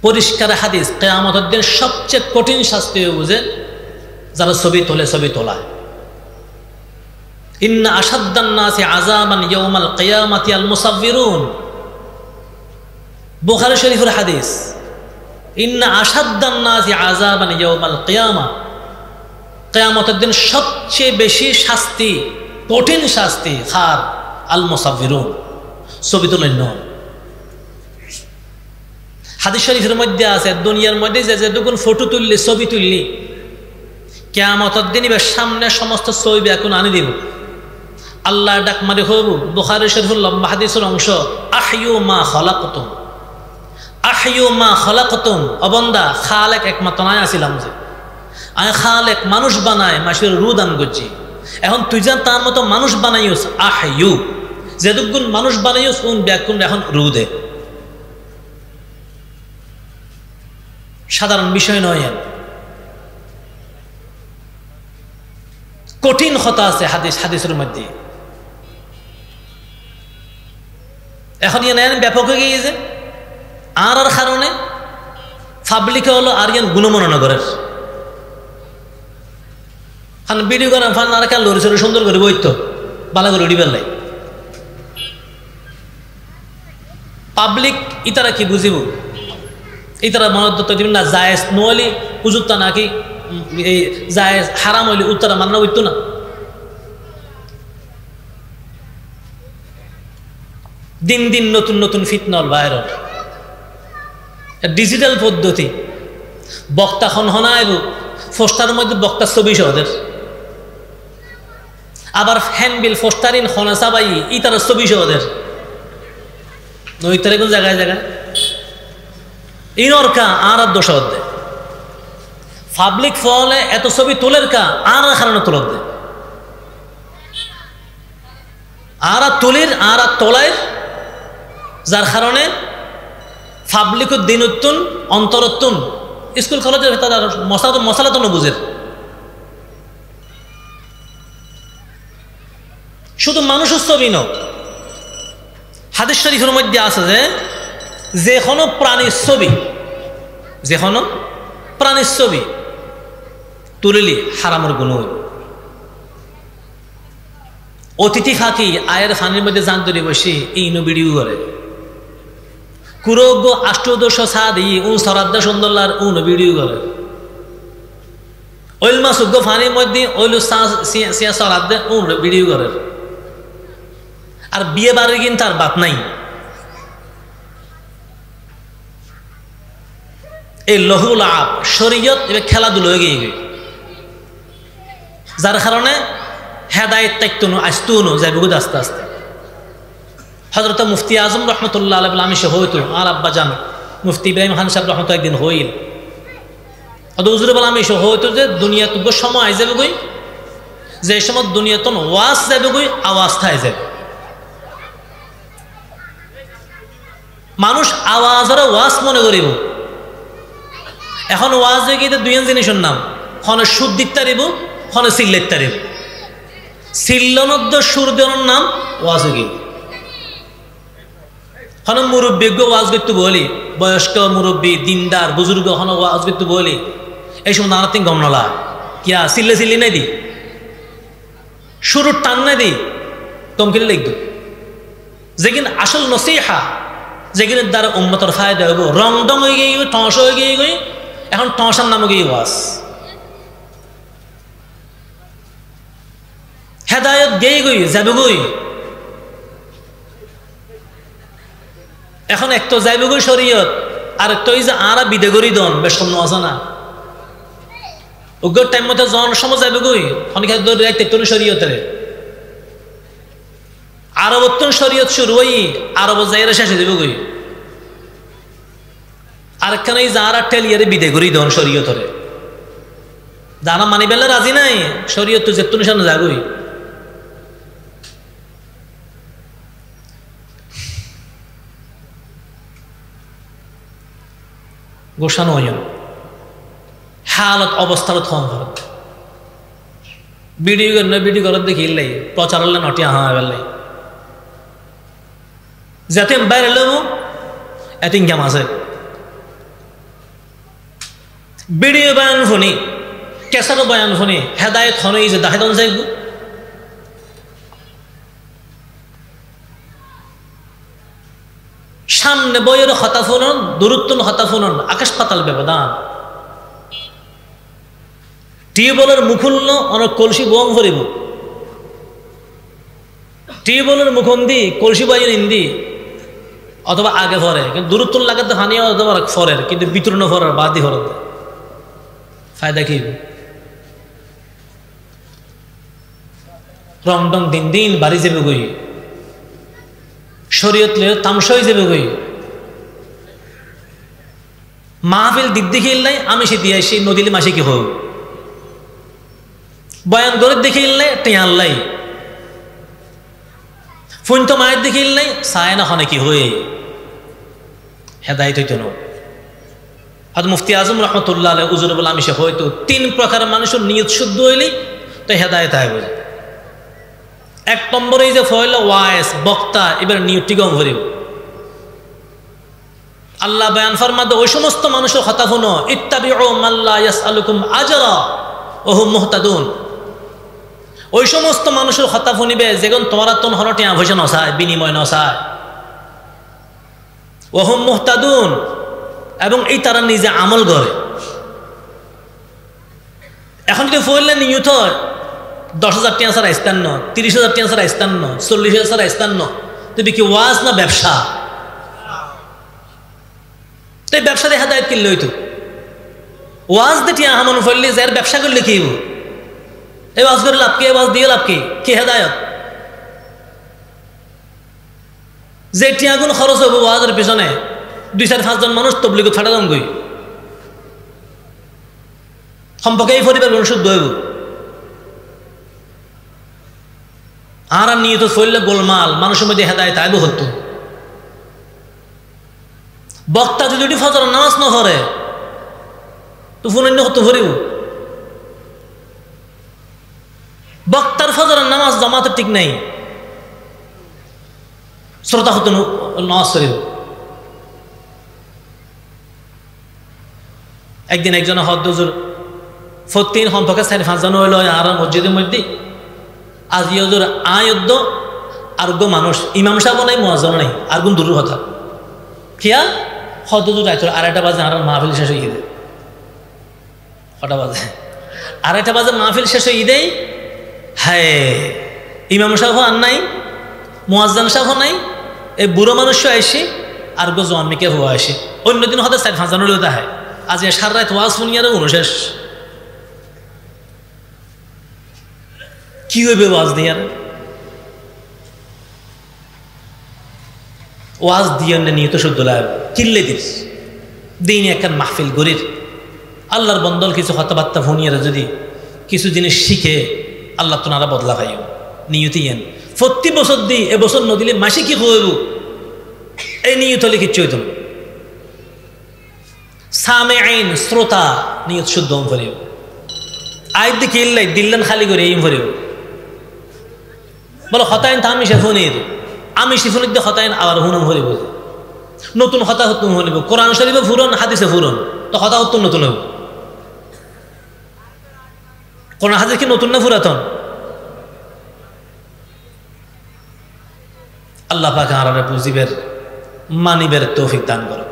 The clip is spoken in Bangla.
পরিষ্কার হাদিস, কিয়ামতের দিন সবচেয়ে কঠিন শাস্তি বুঝে যারা ছবি তোলায়। ইন্না আশাদ্দান নাসি আযাবান ইয়াউমাল কিয়ামাতি আল মুসাফফিরুন, বুখারী শরীফের হাদিস। ইন্না আশাদ্দান নাসি আযাবান ইয়াউমাল কিয়ামা, কিয়ামতের দিন সবচেয়ে বেশি শাস্তি, কঠিন শাস্তি খার আল মুসাফফিরুন, ছবি তোলেন নন। হাদিস শরীফের মধ্যে আছে দুনিয়ার মধ্যে যে দুগুণ ফটো তুললি, ছবি তুললি, কিয়ামতের দিন এবার সামনে সমস্ত ছবি এখন আনি দিব। আল্লাহ ডাক মারি হবু, বুখারী শরীফের লম্বা হাদিসের অংশ, আহইউ মা খালাকতুম, আহইউ মা খালাকতুম। অবন্দা খালেক একমাত্র নাই আসিলাম যে আমি খালেক মানুষ বানায়, মাসের রু দান করছি। এখন তুই যান তার মতো মানুষ বানাইস, আহইউ যেদুগুণ মানুষ বানাইস উন ব্যাকুণ এখন রু দে। সাধারণ বিষয় নয়, কঠিন কথা আছে হাদিসের মধ্যে। এখন নেন ব্যাপক হয়ে গিয়েছে আর কারণে পাবলিকে হলো আর গুণমনগরের খান ভিডিও করেন ফান আর কান লড়ি চড়ি সুন্দর করে বইতো বালা করে উড়ি পেলাই পাবলিক ইতারা কি বুঝিব, ইতারা মনে দিবেন না জায়েজ নহলি উজুরটা নাকি এই জায়েজ হারাম হইলে উত্তরা মান্না হইতো না। দিন দিন নতুন নতুন ফিতনাল ভাইরাল ডিজিটাল পদ্ধতি, বক্তা খন হনাইব পোস্টারের মধ্যে বক্তার ছবি সহদের, আবার হ্যান্ডবিল পোস্টারিন হনা চাবাই ইতার ছবি সহদের নইতারে কোন জায়গায় জায়গায় ইনরকা আর দোষ দে পাবলিক ফলে এত ছবি তোলের কা আর কারণে তোল দে আর তুলির আর তোলায়, যার কারণে পাবলিকের দিনত্তুন অন্তরত্তুন স্কুল কলেজের ভেতর মশালা তো বুঝের। শুধু মানুষের ছবি ন, হাদিস শরীফের মধ্যে আছে যে কোনো প্রাণীর ছবি, যে কোনো প্রাণীর ছবি তুলিলি হারামের গুণ হইব। অতিথি খাকি আয়ের ফানির মধ্যে জান তৈরি বসি এই ভিডিও করে কুরোগ্য আষ্টদশ সাদি উন সরাদ্দা সুন্দরলার উন ভিডিও করে ওইল মাসুগ্য ফানির মধ্যে ওইল সিয়া সরাদ্দা উন ভিডিও করে। আর বিয়ে বাড়ি কিন্তু তার বাত নাই। এই লহুল আপ শরীয়ত এবার খেলাধুলো হয়ে গিয়ে যার কারণে হেদায়ত তাইতুনো আসতুনো যাইব আস্তে আস্তে। হযরত মুফতি আজম রহমতুল্লাহ আলাইহি আমি সে হইতো আর আব্বা জান মুফতি ইব্রাহিম খান সাহেব রহমত একদিন হইল হুজুরে বলে আমি সে হইতো যে দুনিয়া তো সময় আই যাবে গই, যে সময় দুনিয়া তো ওয়াজ যাবে গই আওয়াজ থাই যাবে। মানুষ আওয়াজের ওয়াজ মনে করিব। এখন ওয়াজ হয়ে গিয়ে দুই জিনিসের নাম, ক্ষণে সুদ দিতে পারিব, ক্ষণে সিল্লের তারিব। সিল্লনদ্দ সুর দেওয়ার নাম ওয়াজ হয়ে গিয়ে হন মুরব্বীজ্ঞ ওয়াজ করতে বলি, বয়স্ক মুরব্বী দিনদার বুজুর্গ হন ওয়াজ করতে বলি, এই সময় নানা তিন গমনলা কিয়া সিল্লে সিল্লি নাই দি শুরুর টান নাই দি তমকিলে লিখব। যেদিন আসল নসিহা, যেদিনের দ্বারা উম্মতের ফায়দা হইব, রং ডং হয়ে গিয়ে টস হয়ে গিয়ে গই এখন টসার নামে গিয়ে ওয়াজ হেদায়ত গেই গই যাবে গই। এখন এক তো যাইবে গই শরীয়ত, আর তুই যে আরা বিদে করি দন বেশ কম আছে না উগ্র টাইম মতো জন সময় যাবে গই অনেক দেখতে শরীয়তের আরবত্তন শরীয়ত শুরু হই আরব যাইরা শেষ হয়ে যাবে গই। আরেকখানে যারা টেলিয়ারে বিদে করি দন শরীয়তরে যারা মানি বেলা রাজি নাই শরীয়ত তো যেতুন সামনে যাগই। গোসানো হালত অবস্থার থম ভারত ভিডিও ভিডিও করার দেখিলাই প্রচার হলে নটি আহা বেলাই যাতে বাইরে এলো এত ইনকাম আছে ভিডিও বয়ান শুনি কেসারও বয়ান শুনি হেদায়ত হনই যে দাহেদন যাইব সামনে বইয়ের হতা ফুনন দূরত্বন হতা ফুনন আকাশ পাতাল ব্যবধান টিউবওয়েলের মুখুল্ল অনেক কলসি বম ভরিব টিউবওয়েলের মুখন্দি কলসি বাইন ইন্দি অথবা আগে ভরে কিন্তু দূরত্ব লাগাতে হানিও অথবা ফরের কিন্তু বিতরণ ফরের বাদি ফর ফায়দা কি রং ডং দিন দিন বাড়ি যাবে গই শরীয়ত লে তামসই যাবে গই মাহফিল দিক দেখে নাই আমি সে দিয়ে সেই নদীলে মাসে কি হোক বয়ান করে দেখে নাই টেয়াল্লাই ফোন তো মায়ের দেখে নাই সায় না হনে কি হয়ে হেদায়ত হইত না হয়তো মুফতি আজম রহমতুল্লাহ আলাইহি উজুর বলে আমি সে হয়তো 3 প্রকার মানুষের নিয়ত শুদ্ধ হইলেই তো হেদায়ত হয় বোঝে 1 নম্বরে যে ফয়ল ওয়াইস বক্তা এবার নিয়তটি গম ভরিব আল্লাহ বয়ান ফরমাতে ওই সমস্ত মানুষের কথা শুনো ইত্তাবিউ মাল্লা ইয়াসআলুকুম আজরা ওয়া হুম মুহতাদুন ওই সমস্ত মানুষের কথা শুনিবে যেগুন তোমরা তোন হনটি আভূষে নসায় বিনিময় নসায় ওয়া হুম মুহতাদুন এবং এই তারা নিজে আমল করে এখন যদি ফয়লে নিয়ত 10,000 টাকা ছাড়া ইস্তান্ন 30,000 টাকা ছাড়া ইস্তান্ন 40,000 ছাড়া ইস্তান্ন তবে কি ওয়াজ না ব্যবসা তাই ব্যবসা দিয়ে হেদায়ত কিনলে হইতো ওয়াজ দিয়ে আহমন ফেললে যার ব্যবসা করলে কি এই ওয়াজ করে লাভ কি ওয়াজ দিয়ে লাভ কি হেদায়ত যে টিয়াগুন খরচ হবো ওয়াজের পিছনে 2-4-5 জন মানুষ তবলিগ ফাটা দাম গই সম্পর্কে এই পরিবার শুদ্ধ হইব আর নিয়ত ফেললে গোলমাল মানুষের মধ্যে হেদায়ত আইব হতো বক্তা যদি ফজর নামাজ না পড়ে তো ফুনন্য হতো ভরিব বক্তার ফজরের নামাজ জামাতে ঠিক নাই শ্রোতা হতো নামাজ পড়িব একদিন একজন হদ্দুজুর ফতিন সম্পর্কে 4-5 জন হইল আর মসজিদের মধ্যে আজ ইয়জুর আয়দ্দ আর গো মানুষ ইমাম সাহেব নাই মুয়াজ্জিন নাই আর গুণ দূরের কথা কিয়া হদ্দুজুর আইতো 2:30 বাজে আর মাহফিল শেষ হয়ে গেছে 6টা বাজে 2:30 বাজে মাহফিল শেষ হয়ে দেই হ্যাঁ ইমাম সাহেব আর নাই মুয়াজ্জিন সাহেব নাই এই বুড়ো মানুষ আইসি আর গো জন্মিকে হওয়া আসে অন্যদিন হতে 4-5 জন হইলো তাহাই আজ সারা রাত ওয়াজ শুনিয়ারে অনুশেষ কি হইবে ওয়াজ দিয়ে ওয়াজ দিয়ে নিয়ত শুদ্ধ লাভ কিনলে দিস দিন একখান মাহফিল গরির আল্লাহর বন্দল কিছু কথাবার্তা ফোনিয়ারে যদি কিছু জিনিস শিখে আল্লাহ তোনারা বদলা পাইও নিয়তি এন 40 বছর দিই এবছর নদিলে মাসে কি হইব এই নিয়ত হলে কিচ্ছু হইত না সামে আইন শ্রোতা নিয়ত শুদ্ধ ভরিব আয় দিকে ইল্লাই দিল্লান খালি করে এই ভরিব বলো হতায়ন তা আমি শেফুনির আমি শিফুনির দিয়ে হতায়ন আবার হুনম ভরিব নতুন হতা হতুম হলিব কোরআন শরীফে ফুরন হাদিসে ফুরন তো হতা হতুম নতুন হইব কোরআন হাদিস কি নতুন না ফুরাতন আল্লাহ পাক আরারে বুঝিবের মানিবের তৌফিক দান করো